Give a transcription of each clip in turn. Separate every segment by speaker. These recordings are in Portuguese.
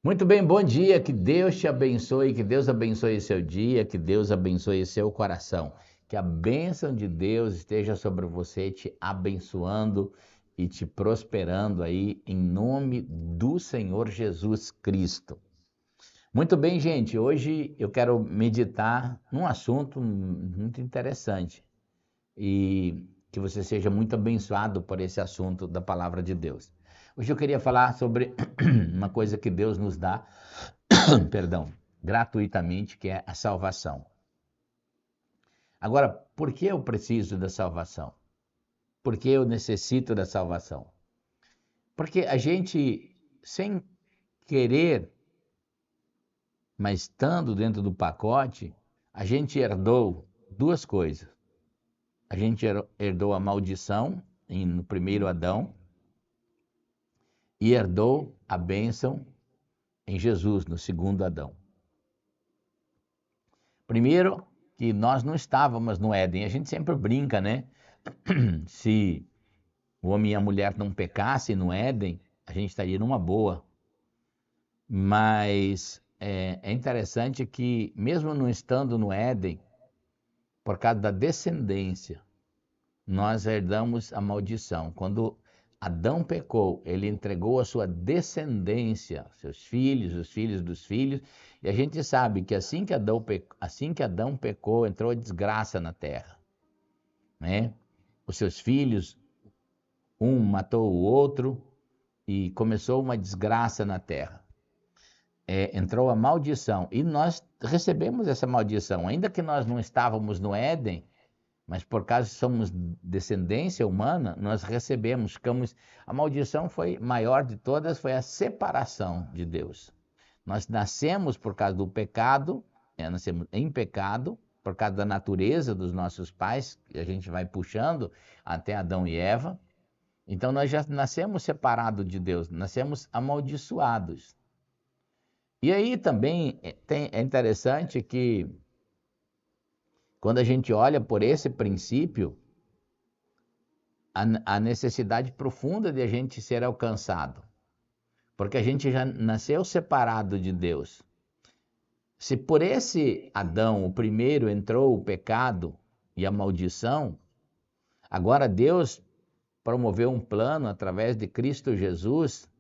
Speaker 1: Muito bem, bom dia, que Deus te abençoe, que Deus abençoe seu dia, que Deus abençoe seu coração. Que a bênção de Deus esteja sobre você, te abençoando e te prosperando aí, em nome do Senhor Jesus Cristo. Muito bem, gente, hoje eu quero meditar num assunto muito interessante e que você seja muito abençoado por esse assunto da palavra de Deus. Hoje eu queria falar sobre uma coisa que Deus nos dá, perdão, gratuitamente, que é a salvação. Agora, por que eu preciso da salvação? Por que eu necessito da salvação? Porque a gente, sem querer, mas estando dentro do pacote, a gente herdou duas coisas. A gente herdou a maldição no primeiro Adão e herdou a bênção em Jesus, no segundo Adão. Primeiro, que nós não estávamos no Éden. A gente sempre brinca, né? Se o homem e a mulher não pecassem no Éden, a gente estaria numa boa. Mas é interessante que, mesmo não estando no Éden, por causa da descendência, nós herdamos a maldição. Quando Adão pecou, ele entregou a sua descendência, seus filhos, os filhos dos filhos, e a gente sabe que assim que Adão pecou, entrou a desgraça na terra, né? Os seus filhos, um matou o outro e começou uma desgraça na terra. Entrou a maldição e nós recebemos essa maldição, ainda que nós não estávamos no Éden, mas por causa que somos descendência humana, nós recebemos, a maldição foi maior de todas, foi a separação de Deus. Nós nascemos por causa do pecado, nascemos em pecado, por causa da natureza dos nossos pais, que a gente vai puxando até Adão e Eva. Então nós já nascemos separados de Deus, nascemos amaldiçoados. E aí também é interessante que quando a gente olha por esse princípio, a necessidade profunda de a gente ser alcançado, porque a gente já nasceu separado de Deus. Se por esse Adão, o primeiro, entrou o pecado e a maldição, agora Deus promoveu um plano através de Cristo Jesus,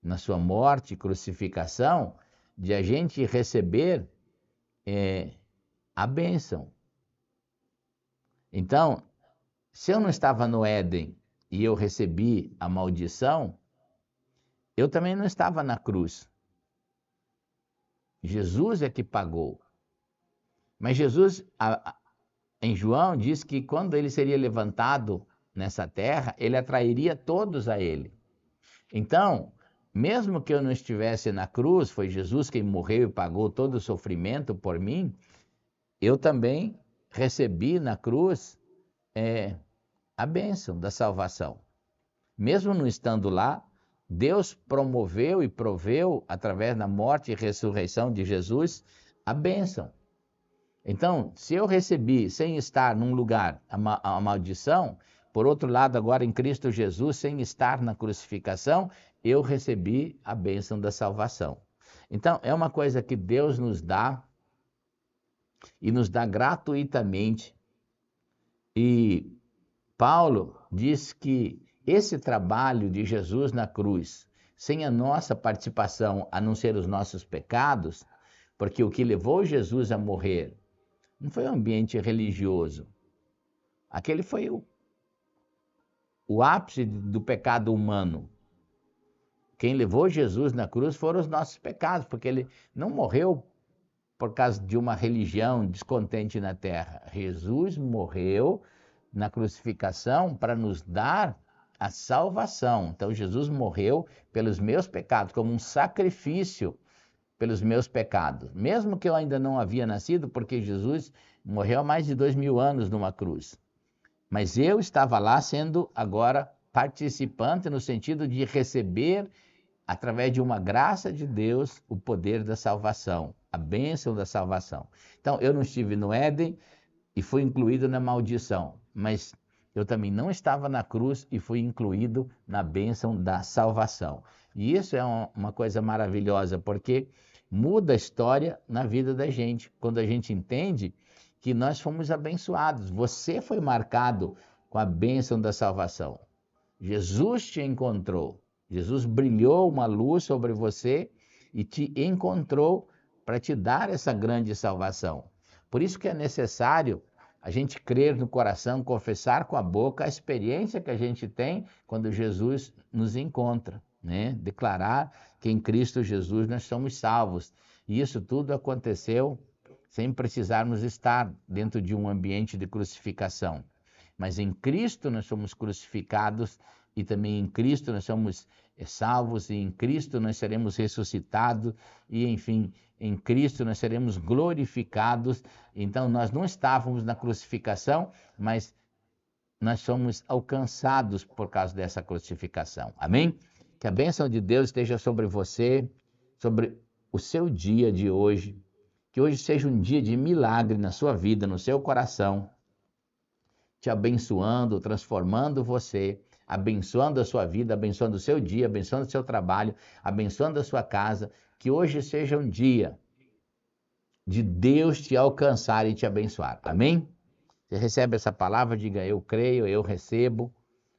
Speaker 1: na sua morte e crucificação, de a gente receber a bênção. Então, se eu não estava no Éden e eu recebi a maldição, eu também não estava na cruz. Jesus é que pagou. Mas Jesus, em João, diz que quando ele seria levantado nessa terra, ele atrairia todos a ele. Então, mesmo que eu não estivesse na cruz, foi Jesus quem morreu e pagou todo o sofrimento por mim, eu também recebi na cruz a bênção da salvação. Mesmo não estando lá, Deus promoveu e proveu, através da morte e ressurreição de Jesus, a bênção. Então, se eu recebi, sem estar num lugar, a maldição, por outro lado, agora em Cristo Jesus, sem estar na crucificação, eu recebi a bênção da salvação. Então, é uma coisa que Deus nos dá e nos dá gratuitamente. E Paulo diz que esse trabalho de Jesus na cruz, sem a nossa participação, a não ser os nossos pecados, porque o que levou Jesus a morrer não foi um ambiente religioso. Aquele foi o ápice do pecado humano. Quem levou Jesus na cruz foram os nossos pecados, porque ele não morreu por causa de uma religião descontente na terra. Jesus morreu na crucificação para nos dar a salvação. Então Jesus morreu pelos meus pecados, como um sacrifício pelos meus pecados. Mesmo que eu ainda não havia nascido, porque Jesus morreu há mais de 2000 anos numa cruz. Mas eu estava lá sendo agora participante no sentido de receber, através de uma graça de Deus, o poder da salvação, a bênção da salvação. Então eu não estive no Éden e fui incluído na maldição, mas eu também não estava na cruz e fui incluído na bênção da salvação. E isso é uma coisa maravilhosa, porque muda a história na vida da gente, quando a gente entende que nós fomos abençoados. Você foi marcado com a bênção da salvação. Jesus te encontrou. Jesus brilhou uma luz sobre você e te encontrou para te dar essa grande salvação. Por isso que é necessário a gente crer no coração, confessar com a boca a experiência que a gente tem quando Jesus nos encontra, né? Declarar que em Cristo Jesus nós somos salvos. E isso tudo aconteceu sem precisarmos estar dentro de um ambiente de crucificação. Mas em Cristo nós somos crucificados e também em Cristo nós somos salvos e em Cristo nós seremos ressuscitados e, enfim, em Cristo nós seremos glorificados. Então nós não estávamos na crucificação, mas nós somos alcançados por causa dessa crucificação. Amém? Que a bênção de Deus esteja sobre você, sobre o seu dia de hoje. Que hoje seja um dia de milagre na sua vida, no seu coração, te abençoando, transformando você, abençoando a sua vida, abençoando o seu dia, abençoando o seu trabalho, abençoando a sua casa. Que hoje seja um dia de Deus te alcançar e te abençoar. Amém? Você recebe essa palavra, diga eu creio, eu recebo.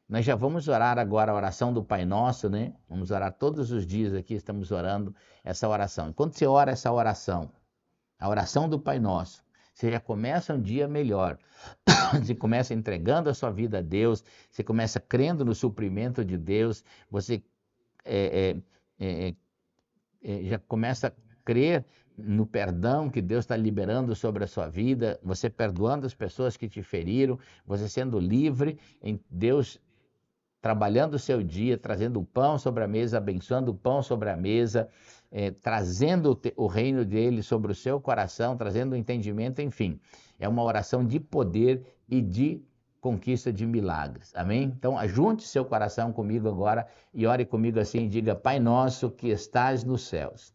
Speaker 1: Nós já vamos orar agora a oração do Pai Nosso, né? Vamos orar todos os dias aqui, estamos orando essa oração. Enquanto você ora essa oração, a oração do Pai Nosso, você já começa um dia melhor. Você começa entregando a sua vida a Deus, você começa crendo no suprimento de Deus, você já começa a crer no perdão que Deus está liberando sobre a sua vida, você perdoando as pessoas que te feriram, você sendo livre em Deus, trabalhando o seu dia, trazendo o pão sobre a mesa, abençoando o pão sobre a mesa, trazendo o reino dele sobre o seu coração, trazendo o entendimento, enfim. É uma oração de poder e de conquista de milagres. Amém? Então, ajunte seu coração comigo agora e ore comigo assim e diga: Pai nosso que estás nos céus,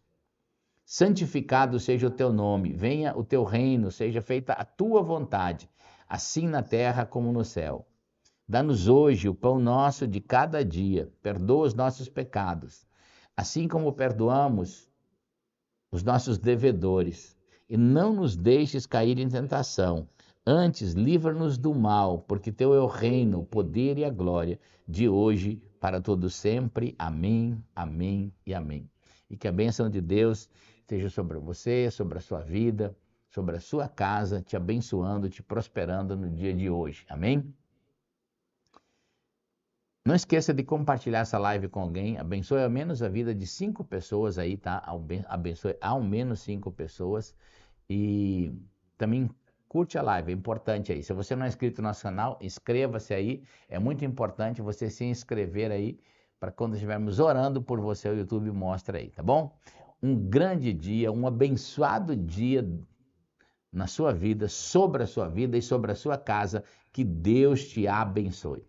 Speaker 1: santificado seja o teu nome, venha o teu reino, seja feita a tua vontade, assim na terra como no céu. Dá-nos hoje o pão nosso de cada dia, perdoa os nossos pecados, assim como perdoamos os nossos devedores, e não nos deixes cair em tentação, antes livra-nos do mal, porque teu é o reino, o poder e a glória, de hoje para todo sempre. Amém, amém e amém. E que a bênção de Deus esteja sobre você, sobre a sua vida, sobre a sua casa, te abençoando, te prosperando no dia de hoje. Amém? Não esqueça de compartilhar essa live com alguém, abençoe ao menos a vida de 5 pessoas aí, tá? Abençoe ao menos 5 pessoas e também curte a live, é importante aí. Se você não é inscrito no nosso canal, inscreva-se aí, é muito importante você se inscrever aí, para quando estivermos orando por você, o YouTube mostra aí, tá bom? Um grande dia, um abençoado dia na sua vida, sobre a sua vida e sobre a sua casa, que Deus te abençoe.